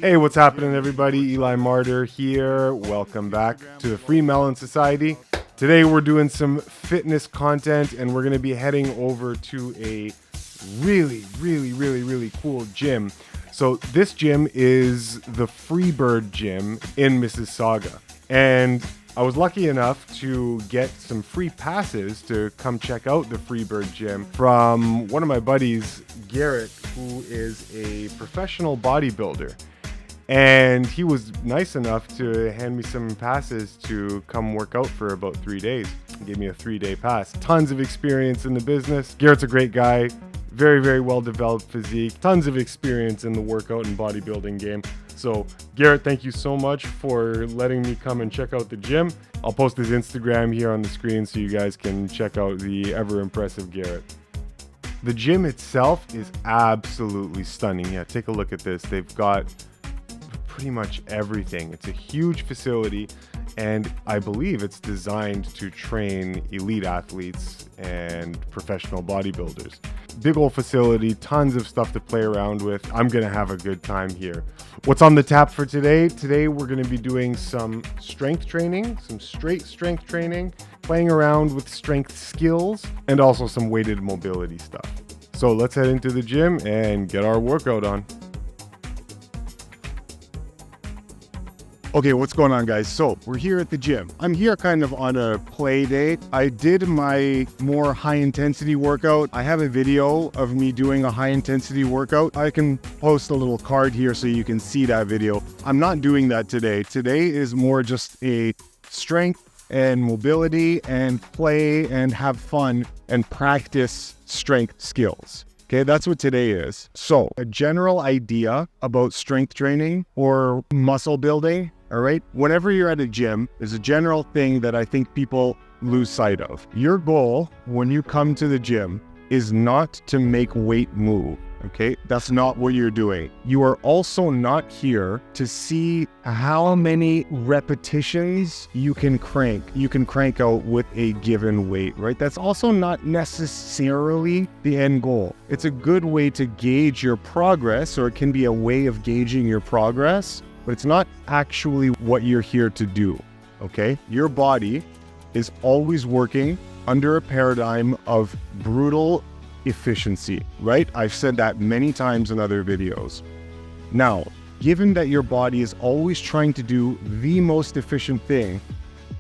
Hey, what's happening, everybody? Eli Martyr here. Welcome back to the Freemelon Society. Today we're doing some fitness content and we're going to be heading over to a really cool gym. So this gym is the Freebird gym in Mississauga. And I was lucky enough to get some free passes to come check out the Freebird gym from one of my buddies, Garrett, who is a professional bodybuilder. And he was nice enough to hand me some passes to come work out for about 3 days. He gave me a 3-day pass. Tons of experience in the business. Garrett's a great guy. Very well developed physique. Tons of experience in the workout and bodybuilding game. So Garrett, thank you so much for letting me come and check out the gym. I'll post his Instagram here on the screen so you guys can check out the ever impressive Garrett. The gym itself is absolutely stunning. Yeah, take a look at this. They've got pretty much everything. It's a huge facility, and I believe it's designed to train elite athletes and professional bodybuilders. Big old facility, tons of stuff to play around with. I'm gonna have a good time here. What's on the tap for today? Today we're gonna be doing some strength training, some straight strength training, playing around with strength skills, and also some weighted mobility stuff. So let's head into the gym and get our workout on. Okay, what's going on, guys? So we're here at the gym. I'm here kind of on a play date. I did my more high intensity workout. I have a video of me doing a high intensity workout. I can post a little card here so you can see that video. I'm not doing that today. Today is more just a strength and mobility and play and have fun and practice strength skills. Okay, that's what today is. So a general idea about strength training or muscle building, all right? Whenever you're at a gym, there's a general thing that I think people lose sight of. Your goal when you come to the gym is not to make weight move, okay? That's not what you're doing. You are also not here to see how many repetitions you can crank out with a given weight, right? That's also not necessarily the end goal. It's a good way to gauge your progress, or it can be a way of gauging your progress, but it's not actually what you're here to do, okay? Your body is always working under a paradigm of brutal efficiency, right? I've said that many times in other videos. Now, given that your body is always trying to do the most efficient thing,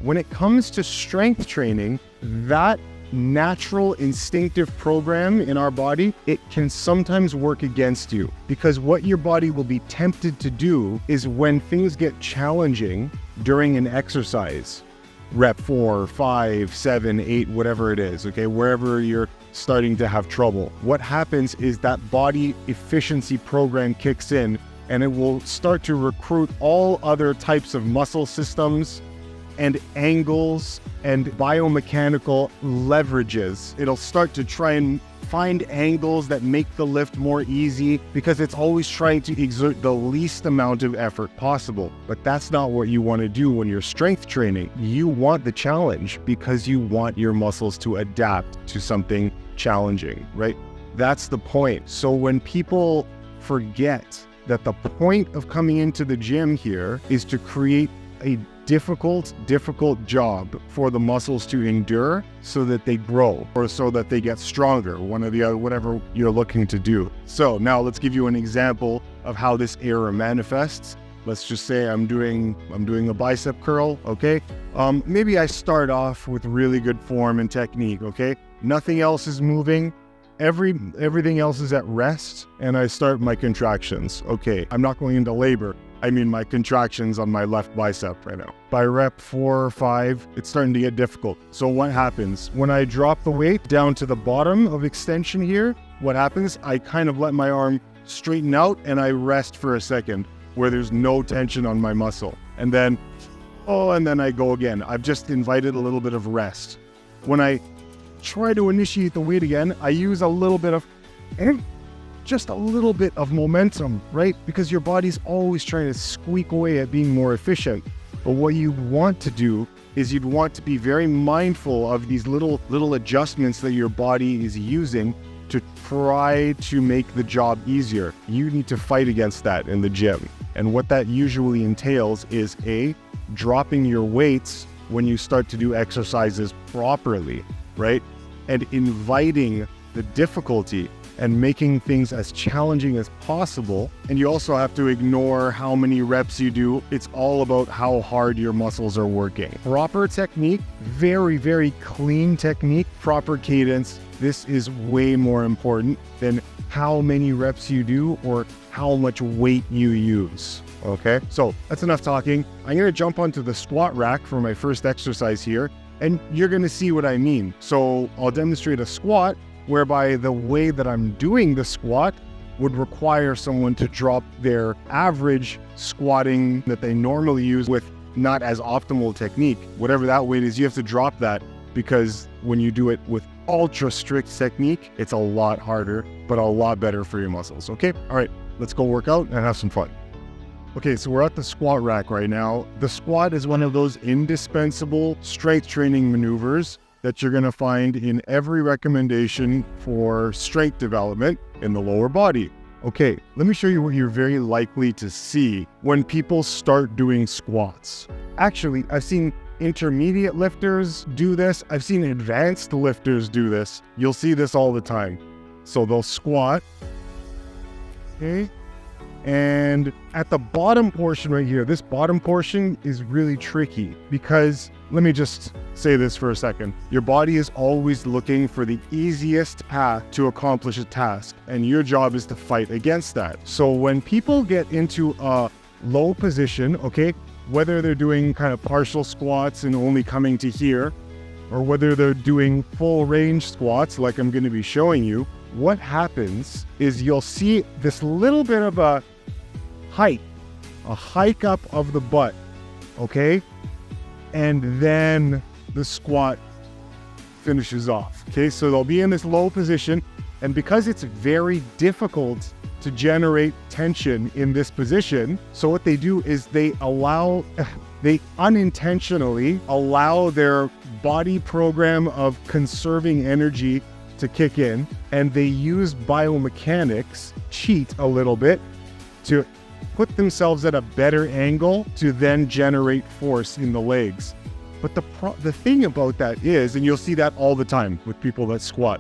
when it comes to strength training, that natural instinctive program in our body, it can sometimes work against you, because what your body will be tempted to do is when things get challenging during an exercise, rep 4, 5, 7, 8, whatever it is, okay, wherever you're starting to have trouble, what happens is that body efficiency program kicks in and it will start to recruit all other types of muscle systems and angles and biomechanical leverages. It'll start to try and find angles that make the lift more easy, because it's always trying to exert the least amount of effort possible. But that's not what you want to do when you're strength training. You want the challenge because you want your muscles to adapt to something challenging, right? That's the point. So when people forget that the point of coming into the gym here is to create a difficult job for the muscles to endure so that they grow, or so that they get stronger, one or the other, whatever you're looking to do. So now let's give you an example of how this error manifests. Let's just say I'm doing a bicep curl, okay? Maybe I start off with really good form and technique, okay? Nothing else is moving. Everything else is at rest, and I start my contractions. Okay, I'm not going into labor. I mean my contractions on my left bicep right now. By rep 4 or 5, it's starting to get difficult. So what happens? When I drop the weight down to the bottom of extension here, what happens? I kind of let my arm straighten out and I rest for a second where there's no tension on my muscle. And then I go again. I've just invited a little bit of rest. When I try to initiate the weight again, I use just a little bit of momentum, right? Because your body's always trying to squeak away at being more efficient. But what you want to do is you'd want to be very mindful of these little adjustments that your body is using to try to make the job easier. You need to fight against that in the gym. And what that usually entails is dropping your weights when you start to do exercises properly, right? And inviting the difficulty and making things as challenging as possible. And you also have to ignore how many reps you do. It's all about how hard your muscles are working. Proper technique, very, very clean technique, proper cadence. This is way more important than how many reps you do or how much weight you use. Okay, so that's enough talking. I'm gonna jump onto the squat rack for my first exercise here, and you're gonna see what I mean. So I'll demonstrate a squat whereby the way that I'm doing the squat would require someone to drop their average squatting that they normally use with not as optimal technique. Whatever that weight is, you have to drop that, because when you do it with ultra strict technique, it's a lot harder, but a lot better for your muscles. Okay, all right, let's go work out and have some fun. Okay, so we're at the squat rack right now. The squat is one of those indispensable strength training maneuvers that you're gonna find in every recommendation for strength development in the lower body. Okay, let me show you what you're very likely to see when people start doing squats. Actually, I've seen intermediate lifters do this. I've seen advanced lifters do this. You'll see this all the time. So they'll squat, okay? And at the bottom portion right here, this bottom portion is really tricky because, let me just say this for a second. Your body is always looking for the easiest path to accomplish a task, and your job is to fight against that. So when people get into a low position, okay, whether they're doing kind of partial squats and only coming to here, or whether they're doing full range squats like I'm going to be showing you, what happens is you'll see this little bit of a hike up of the butt, okay? And then the squat finishes off, okay? So they'll be in this low position, and because it's very difficult to generate tension in this position, so what they do is they unintentionally allow their body program of conserving energy to kick in, and they use biomechanics, cheat a little bit, to put themselves at a better angle to then generate force in the legs. But the thing about that is, and you'll see that all the time with people that squat,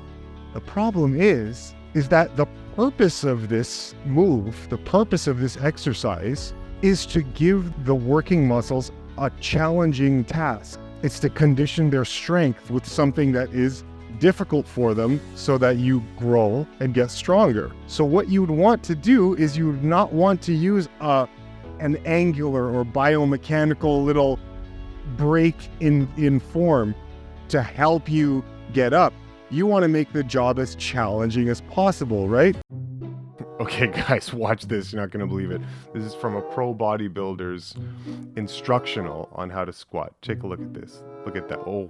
the problem is that the purpose of this move, the purpose of this exercise, is to give the working muscles a challenging task. It's to condition their strength with something that is difficult for them so that you grow and get stronger. So what you would want to do is you would not want to use an angular or biomechanical little break in form to help you get up. You want to make the job as challenging as possible, right? Okay, guys, watch this. You're not going to believe it. This is from a pro bodybuilder's instructional on how to squat. Take a look at this. Look at that. Oh,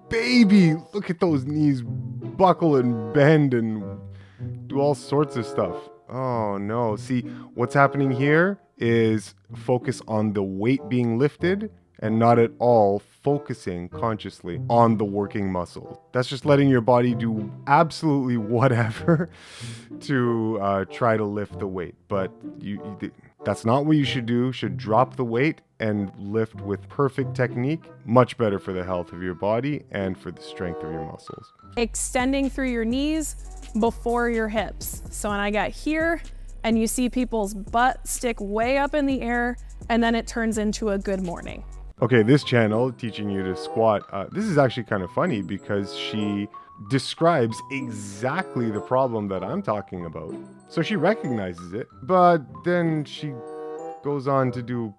baby. Look at those knees buckle and bend and do all sorts of stuff. Oh, no. See, what's happening here is focus on the weight being lifted and not at all focusing consciously on the working muscle. That's just letting your body do absolutely whatever to try to lift the weight. But that's not what you should do. You should drop the weight and lift with perfect technique. Much better for the health of your body and for the strength of your muscles. Extending through your knees before your hips. So when I got here, and you see people's butt stick way up in the air, and then it turns into a good morning. Okay, this channel teaching you to squat, this is actually kind of funny because she describes exactly the problem that I'm talking about. So she recognizes it, but then she goes on to do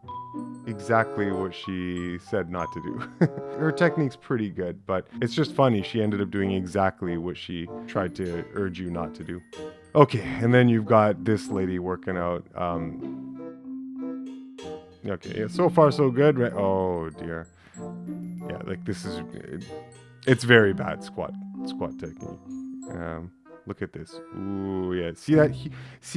exactly what she said not to do. Her technique's pretty good, but it's just funny. She ended up doing exactly what she tried to urge you not to do. Okay, and then you've got this lady working out. Okay, yeah, so far so good, right? Oh dear. Yeah, like this is, it's very bad squat technique. Look at this. Ooh, yeah. See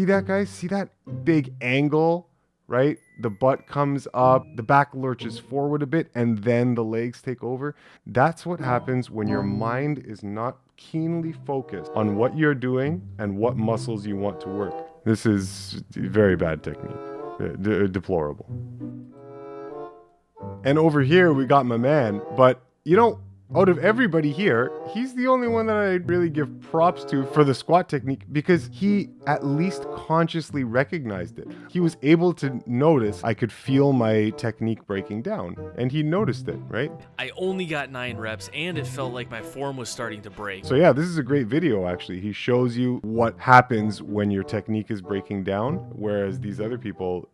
that, guys? See that big angle, right? The butt comes up, the back lurches forward a bit, and then the legs take over. That's what happens when your mind is not keenly focused on what you're doing and what muscles you want to work. This is very bad technique. Deplorable. And over here we got my man, but you know, out of everybody here, he's the only one that I really give props to for the squat technique because he at least consciously recognized it. He was able to notice I could feel my technique breaking down, and he noticed it, right? I only got 9 reps and it felt like my form was starting to break. So yeah, this is a great video actually. He shows you what happens when your technique is breaking down, whereas these other people,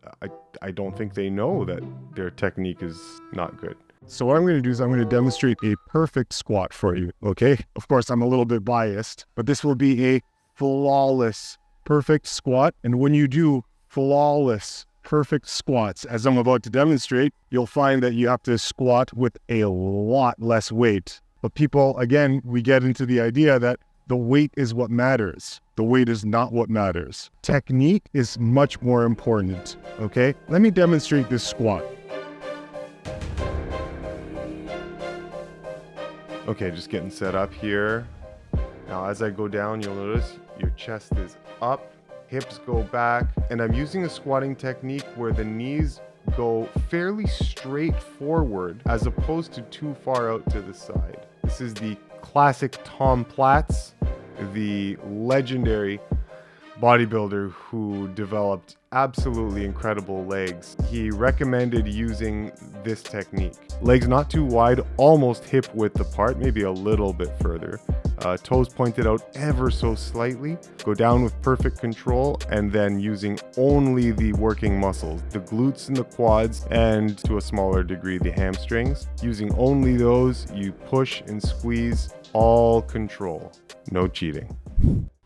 I don't think they know that their technique is not good. So what I'm going to do is I'm going to demonstrate a perfect squat for you, okay? Of course, I'm a little bit biased, but this will be a flawless, perfect squat. And when you do flawless, perfect squats, as I'm about to demonstrate, you'll find that you have to squat with a lot less weight. But people, again, we get into the idea that the weight is what matters. The weight is not what matters. Technique is much more important, okay? Let me demonstrate this squat. Okay, just getting set up here. Now as I go down, you'll notice your chest is up, hips go back, and I'm using a squatting technique where the knees go fairly straight forward as opposed to too far out to the side. This is the classic Tom Platz, the legendary bodybuilder who developed absolutely incredible legs. He recommended using this technique. Legs not too wide, almost hip width apart, maybe a little bit further. Toes pointed out ever so slightly. Go down with perfect control, and then using only the working muscles, the glutes and the quads, and to a smaller degree the hamstrings. Using only those, you push and squeeze, all control, no cheating.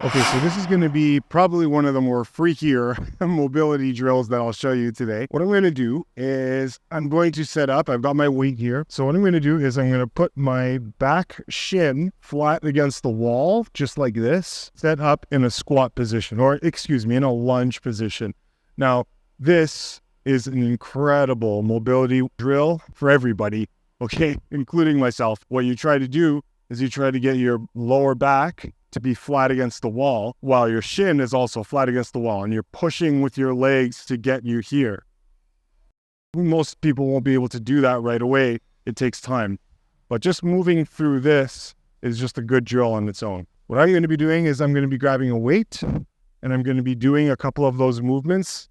Okay, so this is going to be probably one of the more freakier mobility drills that I'll show you today. What I'm going to do is I'm going to set up, I've got my weight here. So what I'm going to do is I'm going to put my back shin flat against the wall, just like this, set up in a squat position, or excuse me, in a lunge position. Now, this is an incredible mobility drill for everybody, okay, including myself. What you try to do is you try to get your lower back to be flat against the wall while your shin is also flat against the wall, and you're pushing with your legs to get you here. Most people won't be able to do that right away. It takes time. But just moving through this is just a good drill on its own. What I'm going to be doing is I'm going to be grabbing a weight, and I'm going to be doing a couple of those movements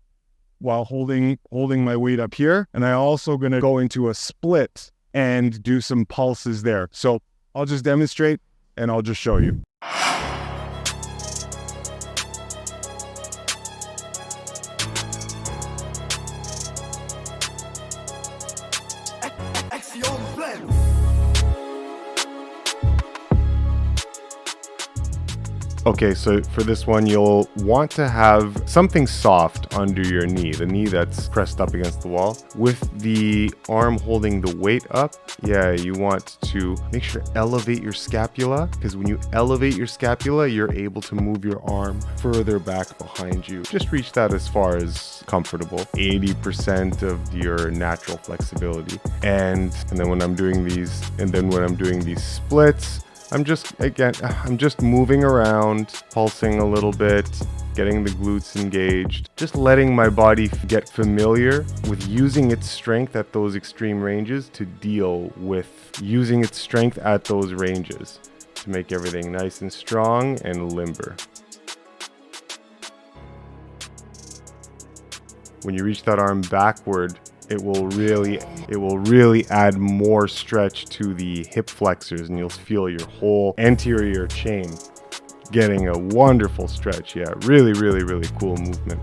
while holding my weight up here. And I'm also going to go into a split and do some pulses there. So I'll just demonstrate and I'll just show you. Okay, so for this one, you'll want to have something soft under your knee, the knee that's pressed up against the wall. With the arm holding the weight up, yeah, you want to make sure to elevate your scapula, because when you elevate your scapula, you're able to move your arm further back behind you. Just reach that as far as comfortable, 80% of your natural flexibility. And then when I'm doing these, splits, I'm just moving around, pulsing a little bit, getting the glutes engaged, just letting my body get familiar with using its strength at those extreme ranges to deal with using its strength at those ranges to make everything nice and strong and limber. When you reach that arm backward, it will really add more stretch to the hip flexors, and you'll feel your whole anterior chain getting a wonderful stretch. Yeah, really, really, really cool movement.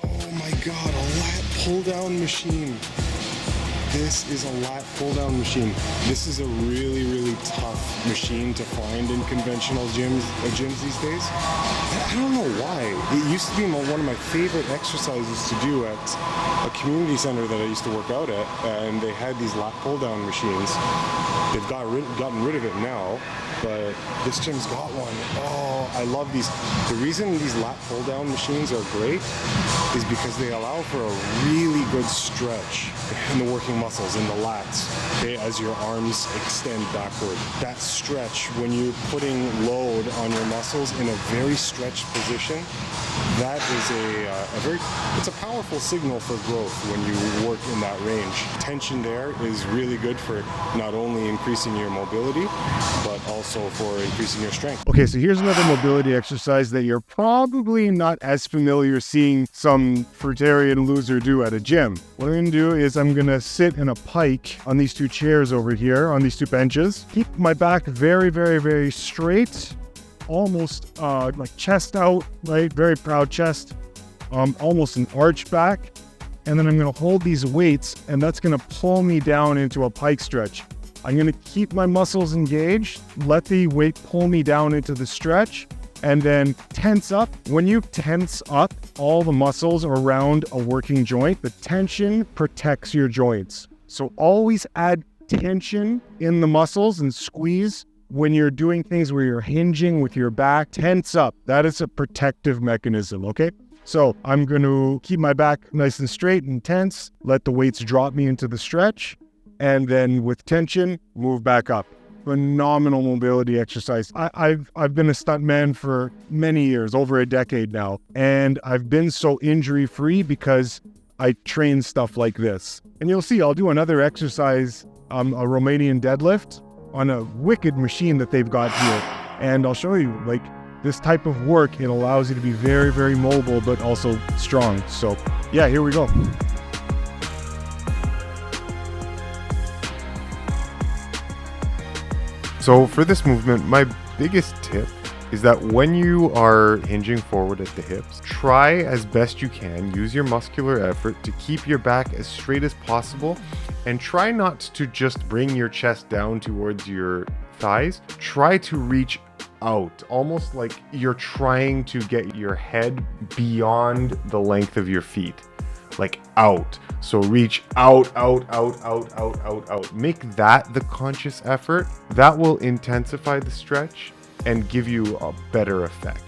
Oh my God, a lat pull down machine. This is a lat pull-down machine. This is a really, really tough machine to find in conventional gyms these days. I don't know why. It used to be one of my favorite exercises to do at a community center that I used to work out at, and they had these lat pull-down machines. They've gotten rid of it now, but this gym's got one. Oh, I love these. The reason these lat pull-down machines are great is because they allow for a really good stretch in the working muscles, in the lats, okay, as your arms extend backward. That stretch, when you're putting load on your muscles in a very stretched position, that is it's a powerful signal for growth when you work in that range. Tension there is really good for not only increasing your mobility, but also for increasing your strength. Okay, so here's another mobility exercise that you're probably not as familiar seeing some Fruitarian loser do at a gym. What I'm gonna do is I'm gonna sit in a pike on these two chairs over here, on these two benches. Keep my back very, very, very straight, almost like chest out, right? Very proud chest, almost an arch back. And then I'm gonna hold these weights, and that's gonna pull me down into a pike stretch. I'm gonna keep my muscles engaged, let the weight pull me down into the stretch, and then tense up. When you tense up all the muscles around a working joint, the tension protects your joints. So always add tension in the muscles and squeeze. When you're doing things where you're hinging with your back, tense up. That is a protective mechanism, okay? So I'm going to keep my back nice and straight and tense, let the weights drop me into the stretch, and then with tension, move back up. Phenomenal mobility exercise. I've been a stuntman for many years, over a decade now, and I've been so injury-free because I train stuff like this. And you'll see, I'll do another exercise, a Romanian deadlift, on a wicked machine that they've got here. And I'll show you, like, this type of work, it allows you to be very, very mobile, but also strong. So yeah, here we go. So for this movement, my biggest tip is that when you are hinging forward at the hips, try as best you can, use your muscular effort to keep your back as straight as possible, and try not to just bring your chest down towards your thighs. Try to reach out, almost like you're trying to get your head beyond the length of your feet, like out. So reach out, out, out, out, out, out, out. Make that the conscious effort. That will intensify the stretch and give you a better effect.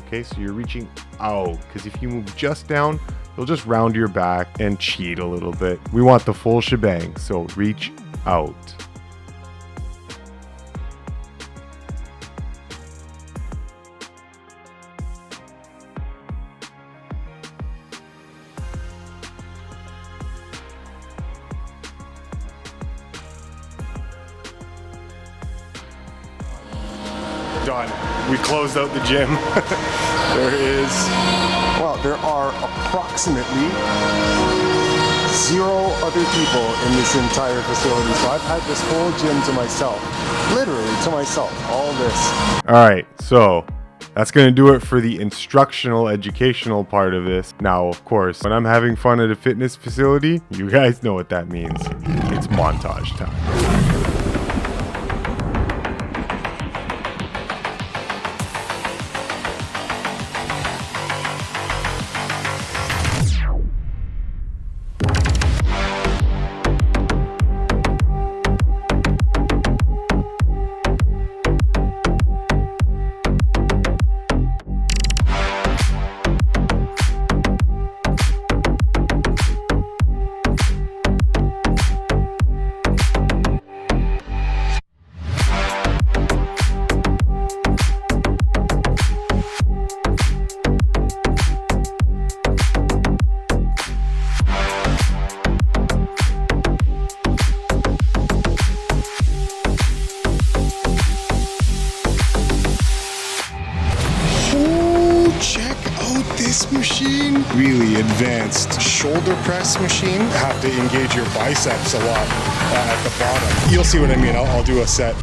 Okay, so you're reaching out, because if you move just down, you'll just round your back and cheat a little bit. We want the full shebang, so reach out. Done. We closed out the gym. There are approximately 0 other people in this entire facility. So I've had this whole gym to myself, literally to myself, all this. All right, so that's going to do it for the instructional, educational part of this. Now, of course, when I'm having fun at a fitness facility, you guys know what that means. It's montage time. This machine, really advanced shoulder press machine. Have to engage your biceps a lot at the bottom. You'll see what I mean. I'll do a set.